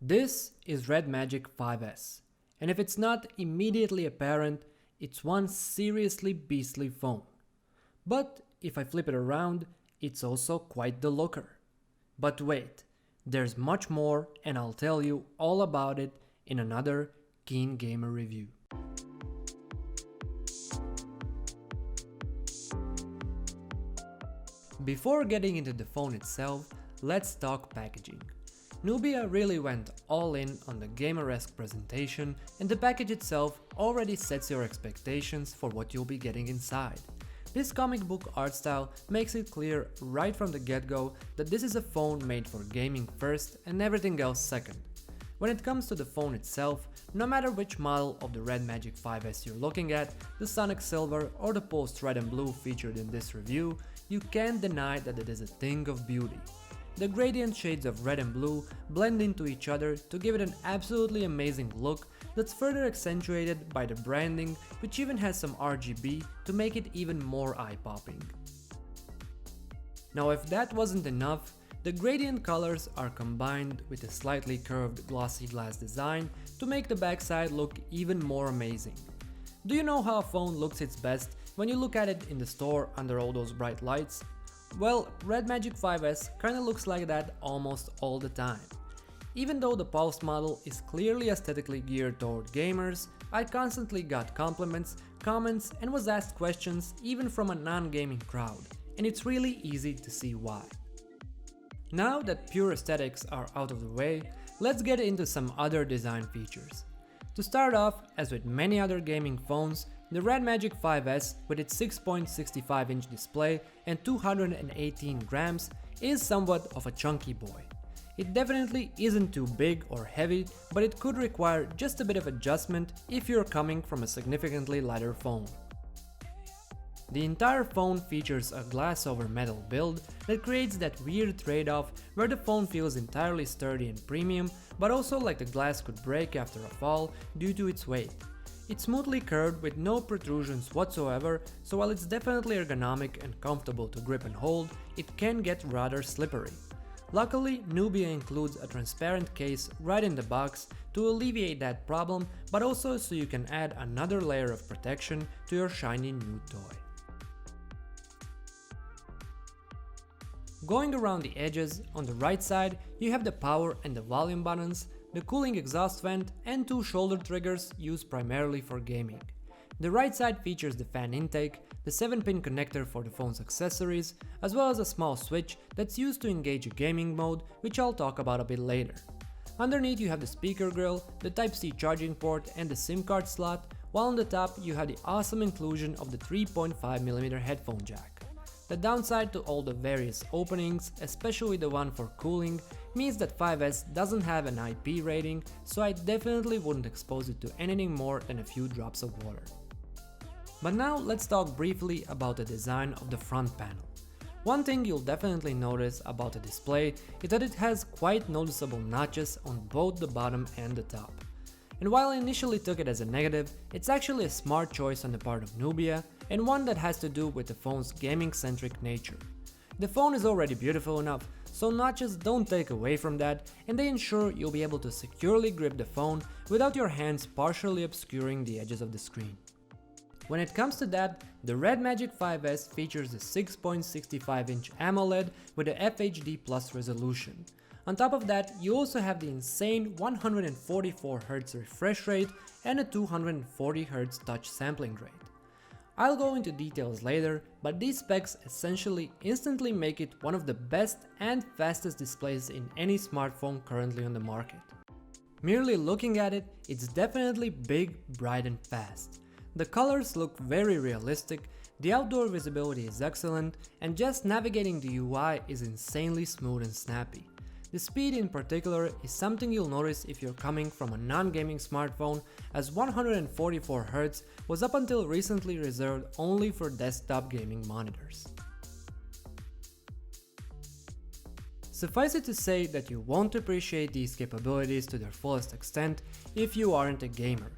This is RedMagic 5S, and if it's not immediately apparent, it's one seriously beastly phone. But if I flip it around, it's also quite the looker. But wait, there's much more, and I'll tell you all about it in another KeenGamer review. Before getting into the phone itself, let's talk packaging. Nubia really went all in on the gamer-esque presentation, and the package itself already sets your expectations for what you'll be getting inside. This comic book art style makes it clear right from the get-go that this is a phone made for gaming first and everything else second. When it comes to the phone itself, no matter which model of the RedMagic 5S you're looking at, the Sonic Silver or the Post Red and Blue featured in this review, you can't deny that it is a thing of beauty. The gradient shades of red and blue blend into each other to give it an absolutely amazing look that's further accentuated by the branding, which even has some RGB to make it even more eye-popping. Now, if that wasn't enough, the gradient colors are combined with a slightly curved glossy glass design to make the backside look even more amazing. Do you know how a phone looks its best when you look at it in the store under all those bright lights? Well, RedMagic 5S kinda looks like that almost all the time. Even though the Pulse model is clearly aesthetically geared toward gamers, I constantly got compliments, comments, and was asked questions even from a non-gaming crowd, and it's really easy to see why. Now that pure aesthetics are out of the way, let's get into some other design features. To start off, as with many other gaming phones, the RedMagic 5S with its 6.65-inch display and 218 grams is somewhat of a chunky boy. It definitely isn't too big or heavy, but it could require just a bit of adjustment if you're coming from a significantly lighter phone. The entire phone features a glass over metal build that creates that weird trade-off where the phone feels entirely sturdy and premium, but also like the glass could break after a fall due to its weight. It's smoothly curved with no protrusions whatsoever, so while it's definitely ergonomic and comfortable to grip and hold, it can get rather slippery. Luckily, Nubia includes a transparent case right in the box to alleviate that problem, but also so you can add another layer of protection to your shiny new toy. Going around the edges, on the right side, you have the power and the volume buttons, the cooling exhaust vent, and two shoulder triggers used primarily for gaming. The right side features the fan intake, the 7-pin connector for the phone's accessories, as well as a small switch that's used to engage a gaming mode, which I'll talk about a bit later. Underneath you have the speaker grill, the Type-C charging port, and the SIM card slot, while on the top you have the awesome inclusion of the 3.5mm headphone jack. The downside to all the various openings, especially the one for cooling, means that 5S doesn't have an IP rating, so I definitely wouldn't expose it to anything more than a few drops of water. But now let's talk briefly about the design of the front panel. One thing you'll definitely notice about the display is that it has quite noticeable notches on both the bottom and the top. And while I initially took it as a negative, it's actually a smart choice on the part of Nubia, and one that has to do with the phone's gaming-centric nature. The phone is already beautiful enough, so notches don't take away from that, and they ensure you'll be able to securely grip the phone without your hands partially obscuring the edges of the screen. When it comes to that, the RedMagic 5S features a 6.65-inch AMOLED with a FHD Plus resolution. On top of that, you also have the insane 144Hz refresh rate and a 240Hz touch sampling rate. I'll go into details later, but these specs essentially instantly make it one of the best and fastest displays in any smartphone currently on the market. Merely looking at it, it's definitely big, bright and fast. The colors look very realistic, the outdoor visibility is excellent, and just navigating the UI is insanely smooth and snappy. The speed in particular is something you'll notice if you're coming from a non-gaming smartphone, as 144Hz was up until recently reserved only for desktop gaming monitors. Suffice it to say that you won't appreciate these capabilities to their fullest extent if you aren't a gamer.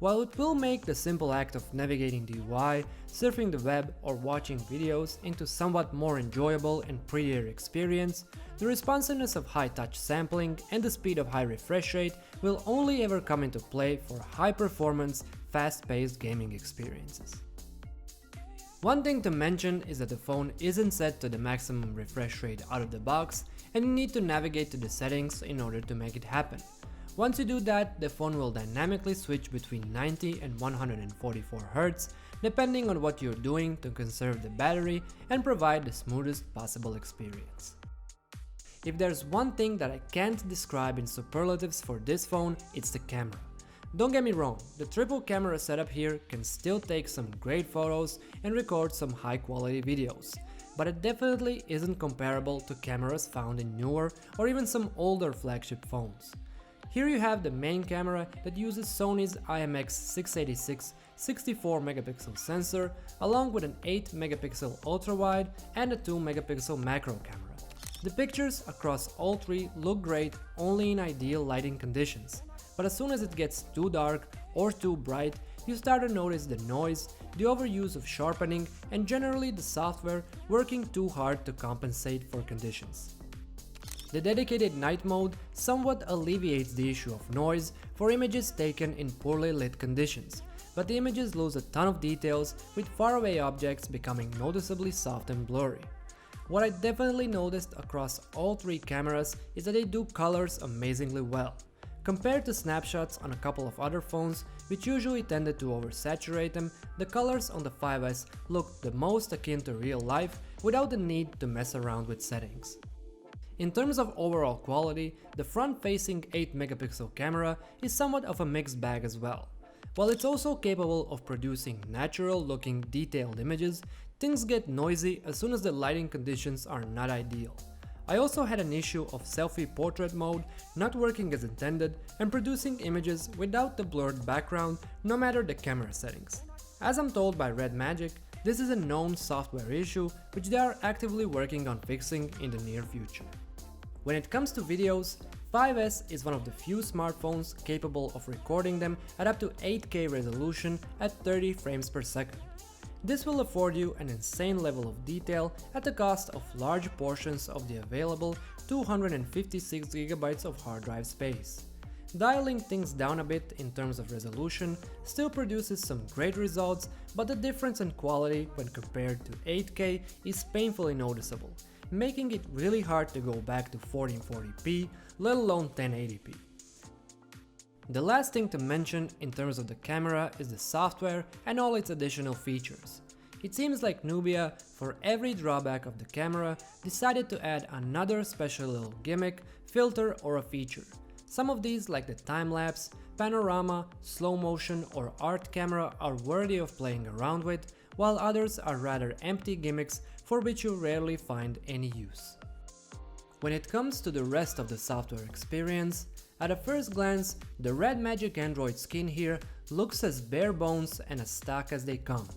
While it will make the simple act of navigating the UI, surfing the web or watching videos into somewhat more enjoyable and prettier experience, the responsiveness of high-touch sampling and the speed of high refresh rate will only ever come into play for high-performance, fast-paced gaming experiences. One thing to mention is that the phone isn't set to the maximum refresh rate out of the box, and you need to navigate to the settings in order to make it happen. Once you do that, the phone will dynamically switch between 90 and 144 Hz, depending on what you're doing to conserve the battery and provide the smoothest possible experience. If there's one thing that I can't describe in superlatives for this phone, it's the camera. Don't get me wrong, the triple camera setup here can still take some great photos and record some high quality videos, but it definitely isn't comparable to cameras found in newer or even some older flagship phones. Here you have the main camera that uses Sony's IMX686 64 megapixel sensor along with an 8 megapixel ultra-wide and a 2 megapixel macro camera. The pictures across all three look great only in ideal lighting conditions, but as soon as it gets too dark or too bright, you start to notice the noise, the overuse of sharpening, and generally the software working too hard to compensate for conditions. The dedicated night mode somewhat alleviates the issue of noise for images taken in poorly lit conditions, but the images lose a ton of details with faraway objects becoming noticeably soft and blurry. What I definitely noticed across all three cameras is that they do colors amazingly well. Compared to snapshots on a couple of other phones, which usually tended to oversaturate them, the colors on the 5S look the most akin to real life without the need to mess around with settings. In terms of overall quality, the front-facing 8 megapixel camera is somewhat of a mixed bag as well. While it's also capable of producing natural-looking detailed images, things get noisy as soon as the lighting conditions are not ideal. I also had an issue of selfie portrait mode not working as intended and producing images without the blurred background no matter the camera settings. As I'm told by RedMagic, this is a known software issue which they are actively working on fixing in the near future. When it comes to videos, 5S is one of the few smartphones capable of recording them at up to 8K resolution at 30 frames per second. This will afford you an insane level of detail at the cost of large portions of the available 256GB of hard drive space. Dialing things down a bit in terms of resolution still produces some great results, but the difference in quality when compared to 8K is painfully noticeable, making it really hard to go back to 1440p, let alone 1080p. The last thing to mention in terms of the camera is the software and all its additional features. It seems like Nubia, for every drawback of the camera, decided to add another special little gimmick, filter or a feature. Some of these, like the time-lapse, panorama, slow motion or art camera, are worthy of playing around with, while others are rather empty gimmicks for which you rarely find any use. When it comes to the rest of the software experience, at a first glance, the RedMagic Android skin here looks as bare bones and as stock as they come.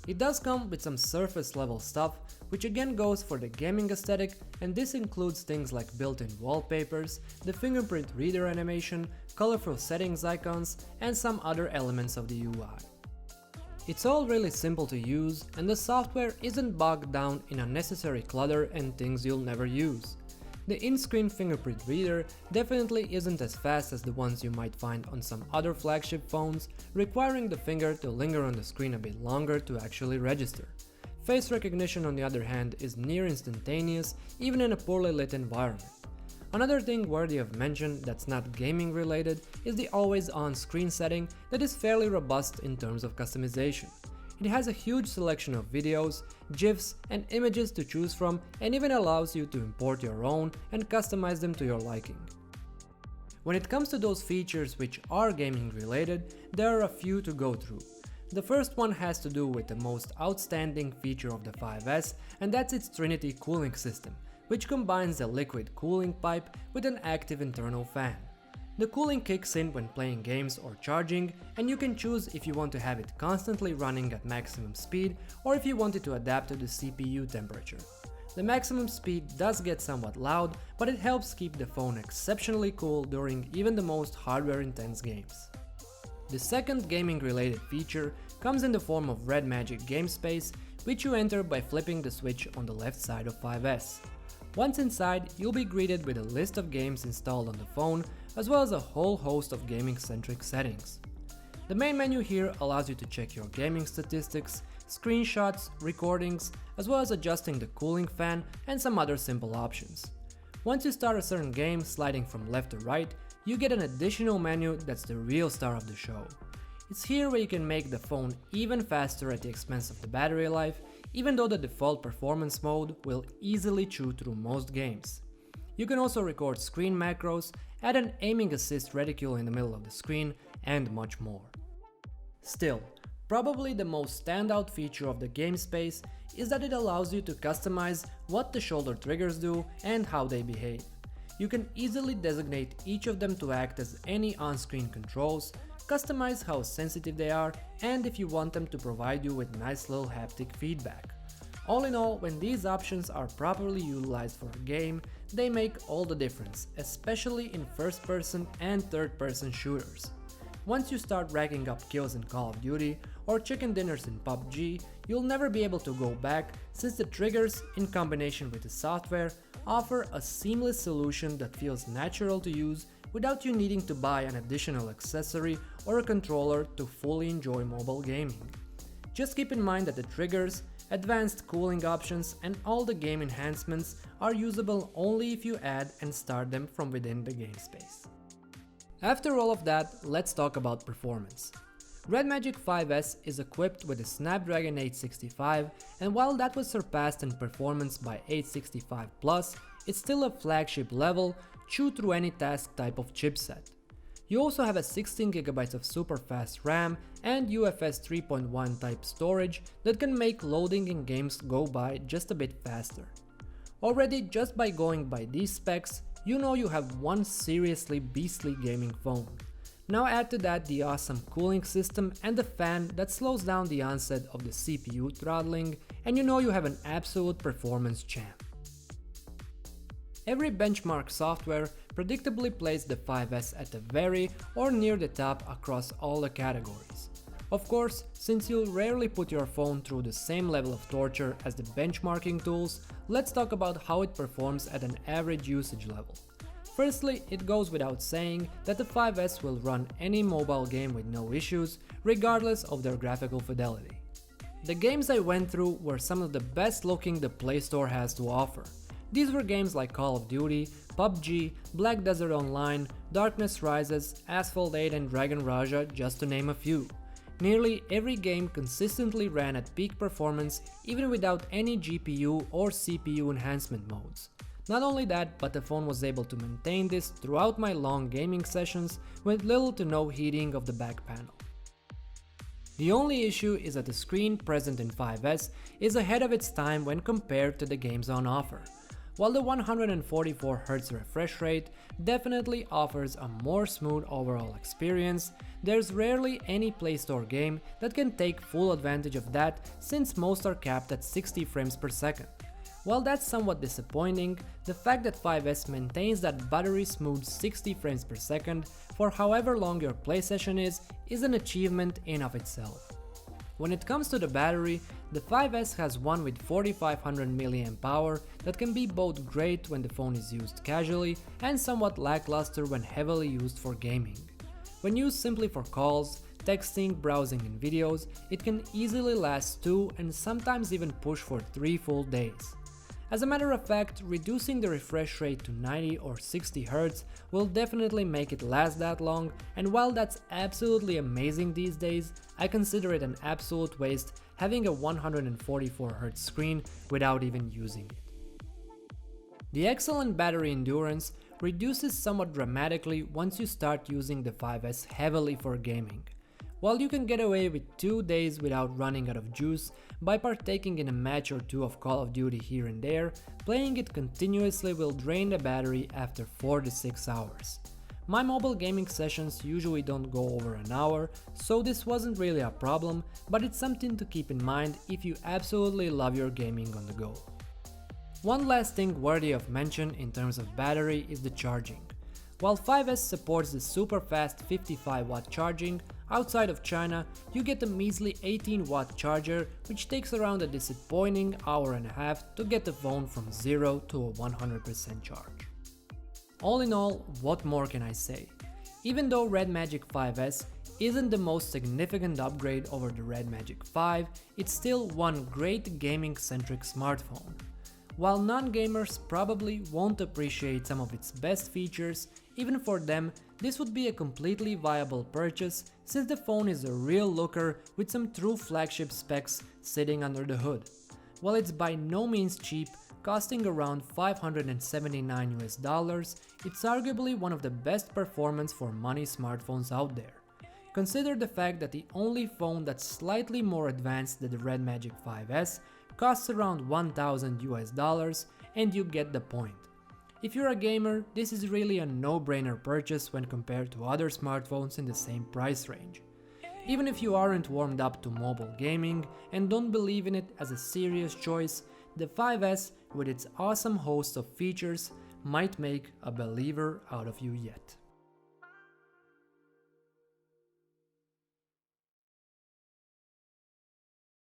It does come with some surface level stuff, which again goes for the gaming aesthetic, and this includes things like built-in wallpapers, the fingerprint reader animation, colorful settings icons, and some other elements of the UI. It's all really simple to use, and the software isn't bogged down in unnecessary clutter and things you'll never use. The in-screen fingerprint reader definitely isn't as fast as the ones you might find on some other flagship phones, requiring the finger to linger on the screen a bit longer to actually register. Face recognition, on the other hand, is near instantaneous even in a poorly lit environment. Another thing worthy of mention that's not gaming related is the always-on screen setting that is fairly robust in terms of customization. It has a huge selection of videos, GIFs, and images to choose from, and even allows you to import your own and customize them to your liking. When it comes to those features which are gaming related, there are a few to go through. The first one has to do with the most outstanding feature of the 5S, and that's its Trinity Cooling system, which combines a liquid cooling pipe with an active internal fan. The cooling kicks in when playing games or charging, and you can choose if you want to have it constantly running at maximum speed or if you want it to adapt to the CPU temperature. The maximum speed does get somewhat loud, but it helps keep the phone exceptionally cool during even the most hardware-intense games. The second gaming related feature comes in the form of RedMagic game space, which you enter by flipping the switch on the left side of 5S. Once inside, you'll be greeted with a list of games installed on the phone, as well as a whole host of gaming-centric settings. The main menu here allows you to check your gaming statistics, screenshots, recordings, as well as adjusting the cooling fan and some other simple options. Once you start a certain game sliding from left to right, you get an additional menu that's the real star of the show. It's here where you can make the phone even faster at the expense of the battery life, even though the default performance mode will easily chew through most games. You can also record screen macros, add an aiming assist reticule in the middle of the screen, and much more. Still, probably the most standout feature of the game space is that it allows you to customize what the shoulder triggers do and how they behave. You can easily designate each of them to act as any on-screen controls, customize how sensitive they are, and if you want them to provide you with nice little haptic feedback. All in all, when these options are properly utilized for a game, they make all the difference, especially in first-person and third-person shooters. Once you start racking up kills in Call of Duty or chicken dinners in PUBG, you'll never be able to go back, since the triggers, in combination with the software, offer a seamless solution that feels natural to use without you needing to buy an additional accessory or a controller to fully enjoy mobile gaming. Just keep in mind that the triggers, advanced cooling options, and all the game enhancements are usable only if you add and start them from within the game space. After all of that, let's talk about performance. RedMagic 5S is equipped with a Snapdragon 865, and while that was surpassed in performance by 865 Plus, it's still a flagship level, chew through any task type of chipset. You also have a 16GB of super fast RAM and UFS 3.1 type storage that can make loading in games go by just a bit faster. Already, just by going by these specs, you know you have one seriously beastly gaming phone. Now add to that the awesome cooling system and the fan that slows down the onset of the CPU throttling, and you know you have an absolute performance champ. Every benchmark software predictably placed the 5S at the very or near the top across all the categories. Of course, since you'll rarely put your phone through the same level of torture as the benchmarking tools, let's talk about how it performs at an average usage level. Firstly, it goes without saying that the 5S will run any mobile game with no issues, regardless of their graphical fidelity. The games I went through were some of the best looking the Play Store has to offer. These were games like Call of Duty, PUBG, Black Desert Online, Darkness Rises, Asphalt 8 and Dragon Raja, just to name a few. Nearly every game consistently ran at peak performance even without any GPU or CPU enhancement modes. Not only that, but the phone was able to maintain this throughout my long gaming sessions with little to no heating of the back panel. The only issue is that the screen present in 5S is ahead of its time when compared to the games on offer. While the 144Hz refresh rate definitely offers a more smooth overall experience, there's rarely any Play Store game that can take full advantage of that, since most are capped at 60 frames per second. While that's somewhat disappointing, the fact that 5S maintains that buttery smooth 60 frames per second for however long your play session is an achievement in of itself. When it comes to the battery, the 5S has one with 4500 mAh that can be both great when the phone is used casually and somewhat lackluster when heavily used for gaming. When used simply for calls, texting, browsing and videos, it can easily last 2 and sometimes even push for 3 full days. As a matter of fact, reducing the refresh rate to 90 or 60 Hz will definitely make it last that long, and while that's absolutely amazing these days, I consider it an absolute waste having a 144Hz screen without even using it. The excellent battery endurance reduces somewhat dramatically once you start using the 5S heavily for gaming. While you can get away with 2 days without running out of juice by partaking in a match or two of Call of Duty here and there, playing it continuously will drain the battery after 4 to 6 hours. My mobile gaming sessions usually don't go over an hour, so this wasn't really a problem, but it's something to keep in mind if you absolutely love your gaming on the go. One last thing worthy of mention in terms of battery is the charging. While 5S supports the super fast 55 watt charging, Outside of China, you get a measly 18-watt charger, which takes around a disappointing hour and a half to get the phone from 0 to a 100% charge. All in all, what more can I say? Even though RedMagic 5S isn't the most significant upgrade over the RedMagic 5, it's still one great gaming-centric smartphone. While non-gamers probably won't appreciate some of its best features, even for them, this would be a completely viable purchase since the phone is a real looker with some true flagship specs sitting under the hood. While it's by no means cheap, costing around $579 US, it's arguably one of the best performance for money smartphones out there. Consider the fact that the only phone that's slightly more advanced than the RedMagic 5S costs around $1,000 US, and you get the point. If you're a gamer, this is really a no-brainer purchase when compared to other smartphones in the same price range. Even if you aren't warmed up to mobile gaming and don't believe in it as a serious choice, the 5S, with its awesome host of features, might make a believer out of you yet.